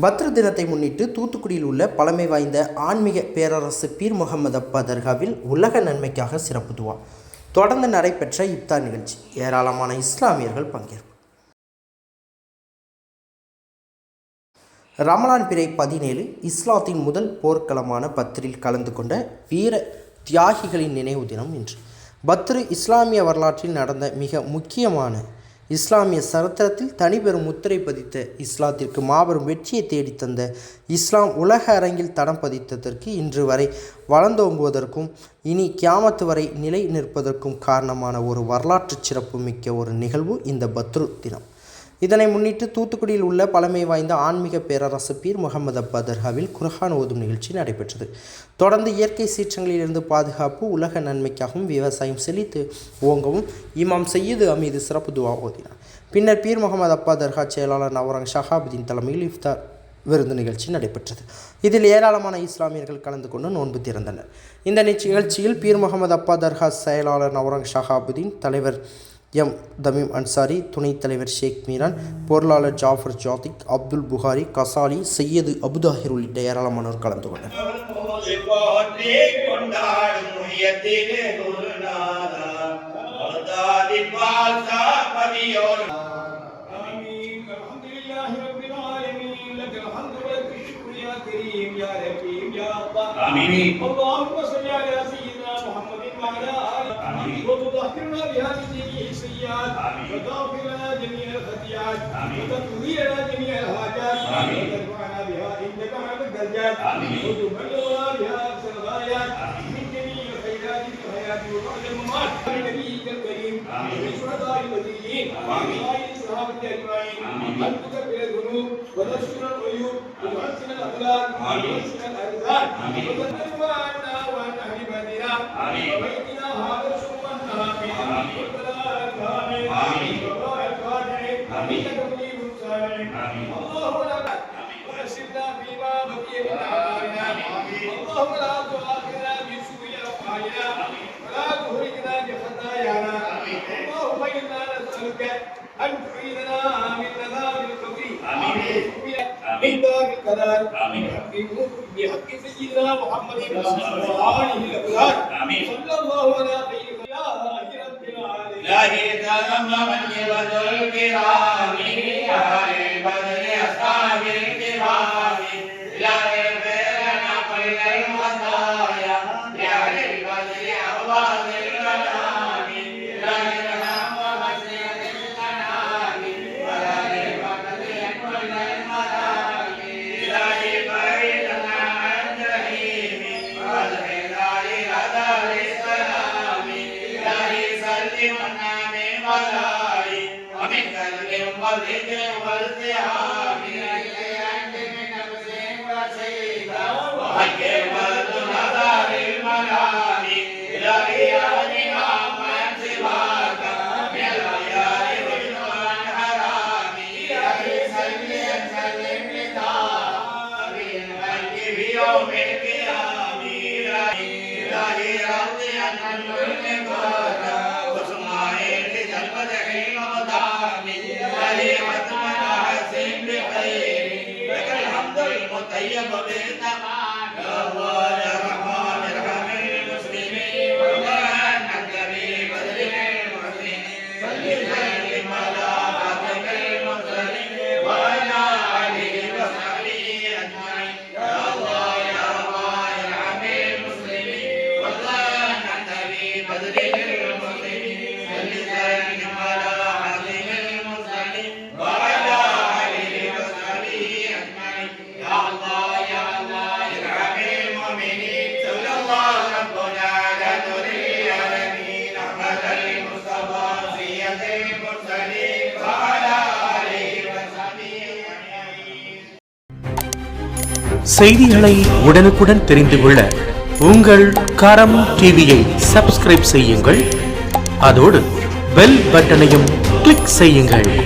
பத்ர் தினத்தை முன்னிட்டு தூத்துக்குடியில் உள்ள பழமை வாய்ந்த ஆன்மீக பேரரசு பீர் முகமது அப்பா தர்காவில் உலக நன்மைக்காக சிறப்பு துவா தொடர்ந்து நடைபெற்ற இப்தார் நிகழ்ச்சி. ஏராளமான இஸ்லாமியர்கள் பங்கேற்பு. ரமலான் பிறை 17 இஸ்லாத்தின் முதல் போர்க்களமான பத்ரில் கலந்து கொண்ட வீர தியாகிகளின் நினைவு தினம் இன்று. பத்ரு இஸ்லாமிய வரலாற்றில் நடந்த மிக முக்கியமான இஸ்லாமிய சரித்திரத்தில் தனிபெரும் முத்திரை பதித்த இஸ்லாத்திற்கு மாபெரும் வெற்றியை தேடித்தந்த இஸ்லாம் உலக அரங்கில் தடம் பதித்ததற்கு இன்று வரை வளர்ந்தோங்குவதற்கும் இனி கியாமத்து வரை நிலை நிற்பதற்கும் காரணமான ஒரு வரலாற்று சிறப்பு மிக்க ஒரு நிகழ்வு இந்த பத்ரு தினம். இதனை முன்னிட்டு தூத்துக்குடியில் உள்ள பழமை வாய்ந்த ஆன்மீக பேரரசு பீர் முகமது அப்பா தர்காவில் குர்ஆன் ஓதும் நிகழ்ச்சி நடைபெற்றது. தொடர்ந்து இயற்கை சீற்றங்களிலிருந்து பாதுகாப்பு, உலக நன்மைக்காகவும் விவசாயம் செழித்து ஓங்கவும் இமாம் சையீது அமீது சிறப்பு துவா ஓதினார். பின்னர் பீர் முகமது அப்பா தர்கா செயலாளர் நவரங் ஷஹாபுதீன் தலைமையில் இஃப்தார் விருந்து நிகழ்ச்சி நடைபெற்றது. இதில் ஏராளமான இஸ்லாமியர்கள் கலந்து கொண்டு நோன்பு திறந்தனர். இந்த நிகழ்ச்சியில் பீர் முகமது அப்பா தர்கா செயலாளர் நவரங் ஷஹாபுதீன், தலைவர் எம் தமீம் அன்சாரி, துணைத் தலைவர் ஷேக் மீரான், பொருளாளர் ஜாஃபர் ஜாதிக், அப்துல் புகாரி, கசாலி, சையது அபுதாஹிர் உள்ளிட்ட ஏராளமானோர் கலந்து கொண்டனர். وتطهرنا بهذه جميع السيئات وتغفر لنا جميع الخطيئات وتقضي لنا جميع الحاجات وترفعنا بها عندك على الدرجات وتبلغنا بها اقصى الغايات من جميع الخيرات في الحياه وبعد الممات بنبيك الكريم وبشهداء النبيين وبآل الصحابه اجمعين ان تكفر الذنوب وتشكر العيوب وتحسن الاخلاق وتحسن الارزاق وتنفع عنا وعن اهل بلدنا وبيتنا هذا اللهم لا تؤاخذنا بسوء افعالنا ولا تهلكنا بخطايانا. اللهم انا نسالك ان تعيذنا من عذاب القبر من دار القرار بحق سيدنا محمد صلى الله عليه وسلم صلى الله على خير لاهي تمام من بدر الكرام أهل البدر أصحاب الكرام لاهي بيرنا كل المطايا لأهل البدر أغواض الكلام لاهي الهم ومسير الكلام وأهل البدر كل المطايا لاهي بيرنا عن جحيم وادخلنا إلى دار السلام لاهي سلمنا من بلاء ومن كلب وذكر والتهام من نفس وشيبة وحكمة نظر المنام إلهي أهلنا من سواك من الخيال والنور حرام إلهي سلم لطاف الملك في يوم القيام إلهي رضي عن الملك طيب بالتمام يا الله يا رحمن ارحم المسلمين ومن نجري بدر المسلمين صل وسلم على خاتم المرسلين وعلى اله وصحبه اجمعين يا الله يا رحمن ارحم المسلمين ومن نجري بدر المسلمين صل وسلم على خاتم المرسلين وعلى اله وصحبه اجمعين يا الله செய்திகளை உடனுக்குடன் தெரிந்து கொள்ள உங்கள் கரம் டிவியை சப்ஸ்கிரைப் செய்யுங்கள். அதோடு பெல் பட்டனையும் கிளிக் செய்யுங்கள்.